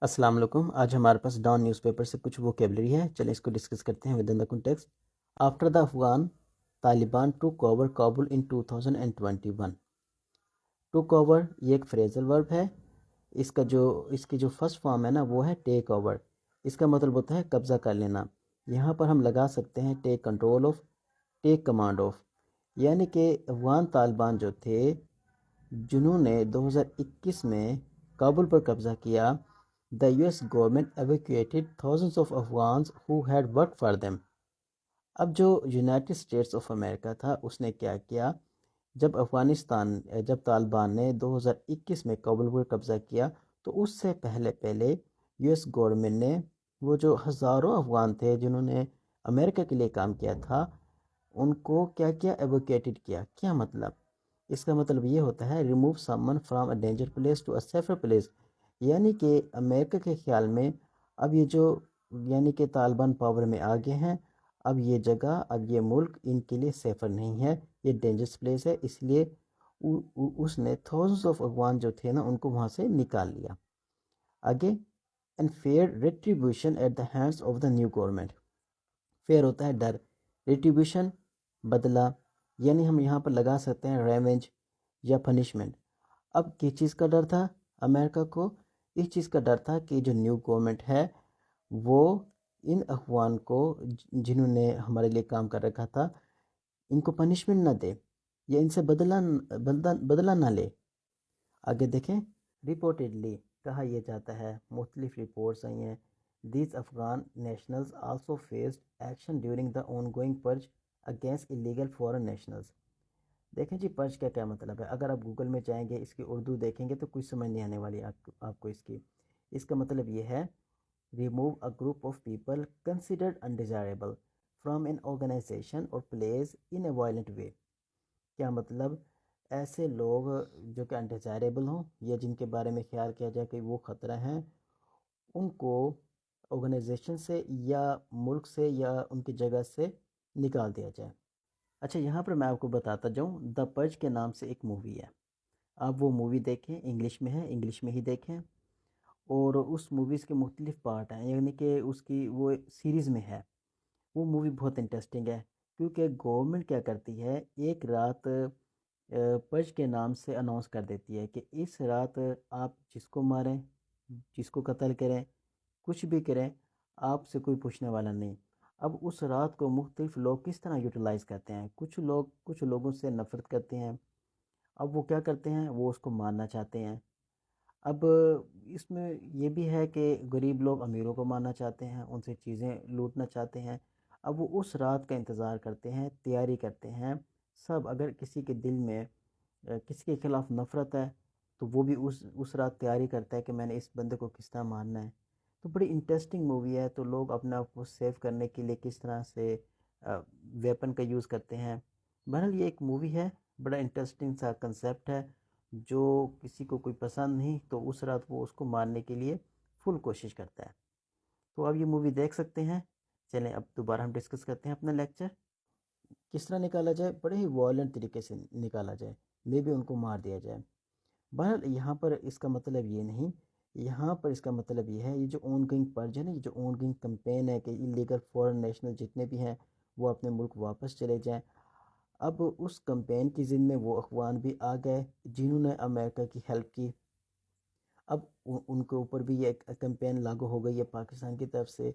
अस्सलाम वालेकुम। आज हमारे पास डॉन न्यूज़पेपर से कुछ वोकेबलरी है, चलें इसको डिस्कस करते हैं with in the context. After the Afghan Taliban took over Kabul in 2021। Took over ये एक फ्रेजल वर्ब है। इसकी जो फर्स्ट फॉर्म है ना वो है टेक ओवर। इसका मतलब होता है कब्ज़ा कर लेना। यहाँ पर हम लगा सकते हैं take control of, take command of. यानी कि अफगान तालिबान जो थे जिन्होंने 2021 में काबुल पर कब्ज़ा किया, the US government evacuated thousands of Afghans who had worked for them. अब जो यूनाइटेड स्टेट्स ऑफ अमेरिका था उसने क्या किया, जब तालिबान ने 2021 में काबुल पर कब्ज़ा किया तो उससे पहले पहले यूएस गवर्नमेंट ने वो जो हज़ारों अफगान थे जिन्होंने अमेरिका के लिए काम किया था उनको क्या किया, एवोकेटेड किया। क्या मतलब, इसका मतलब ये होता है remove someone from a danger place to a safer place. यानी कि अमेरिका के ख्याल में अब ये जो यानी कि तालिबान पावर में आ गए हैं, अब ये जगह, अब ये मुल्क इनके लिए सेफर नहीं है, ये डेंजरस प्लेस है, इसलिए उसने थाउजेंड्स ऑफ अफगान जो थे ना उनको वहाँ से निकाल लिया। आगे, and fair retribution at the hands of the new government. Fair होता है डर, रिट्रीब्यूशन बदला, यानी हम यहाँ पर लगा सकते हैं रेवेंज या पनिशमेंट। अब किस चीज़ का डर था अमेरिका को? इस चीज़ का डर था कि जो न्यू गवर्नमेंट है वो इन अफगान को जिन्होंने हमारे लिए काम कर रखा था इनको पनिशमेंट ना दे या इनसे बदला ना ले। आगे देखें, रिपोर्टेडली कहा यह जाता है, मुख्तलिफ रिपोर्ट्स आई हैं, these Afghan nationals also faced action during the ongoing purge against illegal foreign nationals. देखें जी, पर्ज का क्या मतलब है? अगर आप गूगल में जाएंगे इसकी उर्दू देखेंगे तो कुछ समझ नहीं आने वाली आपको इसका मतलब ये है, remove a group of people considered undesirable from an organisation और place in a violent way. क्या मतलब, ऐसे लोग जो कि अनडिजायरेबल हों या जिनके बारे में ख्याल किया जाए कि वो ख़तरा हैं, उनको ऑर्गेनाइजेशन से या मुल्क से या उनकी जगह से निकाल दिया जाए। अच्छा, यहाँ पर मैं आपको बताता जाऊँ, द पर्ज के नाम से एक मूवी है, आप वो मूवी देखें, इंग्लिश में है, इंग्लिश में ही देखें। और उस मूवीज़ के मुख्तलिफ पार्ट हैं, यानी कि उसकी वो सीरीज़ में है। वो मूवी बहुत इंटरेस्टिंग है क्योंकि गवर्नमेंट क्या करती है, एक रात पर्ज के नाम से अनाउंस कर देती है कि इस रात आप जिसको मारें, जिसको कत्ल करें, कुछ भी करें, आपसे कोई पूछने वाला नहीं। अब उस रात को मुख्तलिफ लोग किस तरह यूटिलाइज़ करते हैं, कुछ लोगों से नफ़रत करते हैं। अब वो क्या करते हैं, वो उसको मारना चाहते हैं। अब इसमें ये भी है कि गरीब लोग अमीरों को मारना चाहते हैं, उनसे चीज़ें लूटना चाहते हैं। अब वो उस रात का इंतज़ार करते हैं, तैयारी करते हैं सब। अगर किसी के दिल में किसी के ख़िलाफ़ नफ़रत है तो वो भी उस रात तैयारी करता है कि मैंने इस बंदे को किस तरह मारना है। तो बड़ी इंटरेस्टिंग मूवी है। तो लोग अपने आप को सेव करने के लिए किस तरह से वेपन का यूज़ करते हैं। बहरहाल ये एक मूवी है, बड़ा इंटरेस्टिंग सा कंसेप्ट है। जो किसी को कोई पसंद नहीं तो उस रात वो उसको मारने के लिए फुल कोशिश करता है। तो अब ये मूवी देख सकते हैं। चलें अब दोबारा हम डिस्कस करते हैं अपना लेक्चर, किस तरह निकाला जाए, बड़े ही वॉयलेंट तरीके से निकाला जाए, मे भी उनको मार दिया जाए। बहरहाल यहाँ पर इसका मतलब ये नहीं, यहाँ पर इसका मतलब ये है, ये जो ऑन गोइंग पर्ज है ना, ये जो ऑन गोइंग कैंपेन है कि इलीगल फॉरेन नेशनल जितने भी हैं वो अपने मुल्क वापस चले जाएं। अब उस कैंपेन की ज़िद में वो अफगान भी आ गए जिन्होंने अमेरिका की हेल्प की। अब उनके ऊपर भी ये कैंपेन लागू हो गई है पाकिस्तान की तरफ से।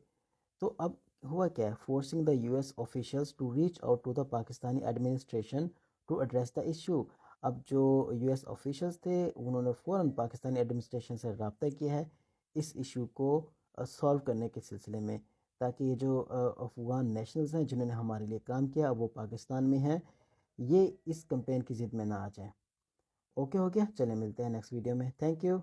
तो अब हुआ क्या है, forcing the US officials to reach out to the Pakistani administration to address the issue. अब जो यूएस ऑफिशियल्स थे उन्होंने फ़ौरन पाकिस्तानी एडमिनिस्ट्रेशन से रब्ता किया है इस इशू को सॉल्व करने के सिलसिले में, ताकि ये जो अफगान नेशनल्स हैं जिन्होंने हमारे लिए काम किया अब वो पाकिस्तान में हैं, ये इस कैंपेन की ज़िद में ना आ जाए। ओके हो गया, चले मिलते हैं नेक्स्ट वीडियो में। Thank you.